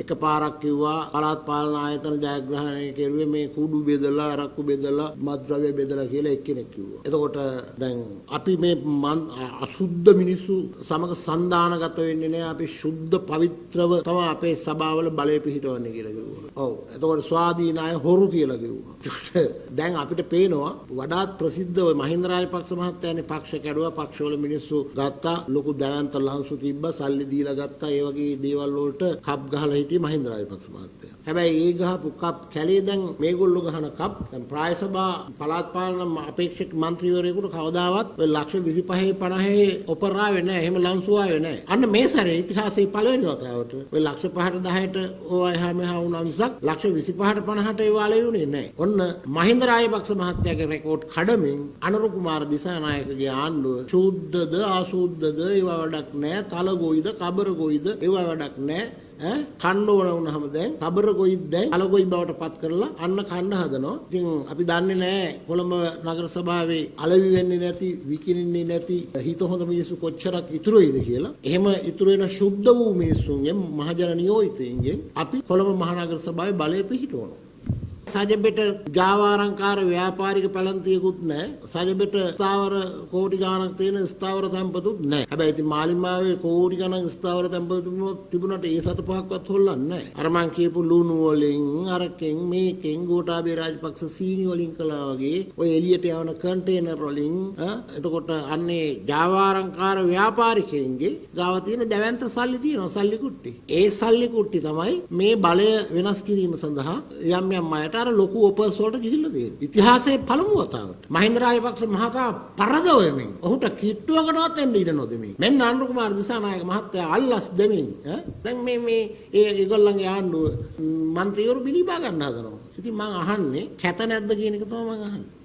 එකපාරක් කිව්වා පළාත් පාලන ආයතන ජයග්‍රහණය කෙරුවේ මේ කුඩු බෙදලා අරක්කු බෙදලා මත්ද්‍රව්‍ය බෙදලා කියලා එක්කෙනෙක් කිව්වා. එතකොට දැන් අපි මේ අසුද්ධ මිනිස්සු සමග සන්දානගත වෙන්නේ නැහැ. අපි සුද්ධ පවිත්‍රව තමයි අපේ සභාවල බලය පිහිටවන්නේ කියලා කිව්වා. ඔව්. එතකොට ස්වාධීන අය හොරු කියලා කිව්වා. දැන් අපිට පේනවා වඩාත් ප්‍රසිද්ධ ඔය මහින්ද රාජපක්ෂ මහත්තයානේ පක්ෂ කැඩුවා. පක්ෂවල මිනිස්සු ගත්තා. ලොකු දැවැන්ත ලංසු තිබ්බා. සල්ලි දීලා ගත්තා. ඒ වගේ දේවල් වලට කප් ගහලා හිටියේ මහින්ද රාජපක්ෂ මහත්තයා. හැබැයි ඒ ගහපු කප් කැලේ දැන් මේගොල්ලෝ ගහන කප් දැන් ප්‍රාය සභා පළාත් පාලන අපේක්ෂක මන්ත්‍රීවරයෙකුට කවදාවත් ඔය ලක්ෂ 25 50 ඔපරාවේ නැහැ. එහෙම ලංසු ආවේ නැහැ. අන්න මේ සැරේ ඉතිහාසයේ පළවෙනි වතාවට ඔය ලක්ෂ 5ට 10ට ඕවා එහා මෙහා වුණා මිසක් ලක්ෂ 25ට 50ට ඒ වාලේ වුණේ නැහැ. ඔන්න මහින්ද රාජපක්ෂ මහත්තයාගේ රෙකෝඩ් කඩමින් අනුර කුමාර දිසානායකගේ ආණ්ඩුව සුද්ධද අසුද්ධද ඒවා වැඩක් නැහැ. තල ගොයිද කබර ගොයිද ඒවා වැඩක් නැහැ. කන්න ඕන වුණාම දැන් කබර ගොයිද දැන් තල ගොයි බවට පත් කරලා අන්න කන්න හදනවා. ඉතින් අපි දන්නේ නැහැ කොළඹ නගර සභාවේ අලෙවි වෙන්නේ නැති විකිනින්නේ නැති හිත හොඳ මිනිස්සු කොච්චරක් ඉතුරු වෙයිද කියලා. එහෙම ඉතුරු වෙන සුද්ධ වූ මිනිස්සුන්ගෙන් මහජන නියෝජිතයින්ගෙන් අපි කොළඹ මහනගර සභාවේ බලය පිහිටවනවා. සජබෙට ජාවාරංකාර ව්‍යාපාරික පැලන්තියකුත් නැහැ. සජබෙට ස්ථාවර කෝටි ගණනක් තියෙන ස්ථාවර තැන්පතුත් නැහැ. හැබැයි ඉතින් මාලිමාවේ කෝටි ගණන් ස්ථාවර තැන්පතු තිබුණාට ඒ සත පහක්වත් හොල්ලන්නේ නැහැ. අර මං කියපු ලුණු වලින් අරකින් මේකෙන් ගෝඨාභය රාජපක්ෂ සීනි වලින් කළා වගේ ඔය එළියට යවන කන්ටේනර් වලින් එතකොට අන්නේ ජාවාරංකාර ව්‍යාපාරිකයින්ගේ ගාව තියෙන දැවැන්ත සල්ලි තියෙනවා සල්ලි කුට්ටි. ඒ සල්ලි කුට්ටි තමයි මේ බලය වෙනස් කිරීම සඳහා යම් යම් අයට අර ලොකු ඔපර්ස් වලට ගිහිල්ලා තියෙනවා. ඉතිහාසයේ පළමු වතාවට මහින්ද රාජපක්ෂ මහතා පරදවෙමින් ඔහුට කිට්ටුවකටවත් එන්න ඉඩ නොදෙමින් මෙන්න අනුර කුමාර දිසානායක මහත්තයා අල්ලස් දෙමින් දැන් මේ ඒගොල්ලන්ගේ ආණ්ඩුව മന്ത്രിවරු බිලිබා ගන්න හදනවා. ඉතින් මම අහන්නේ කැත නැද්ද කියන එක තමයි මම අහන්නේ.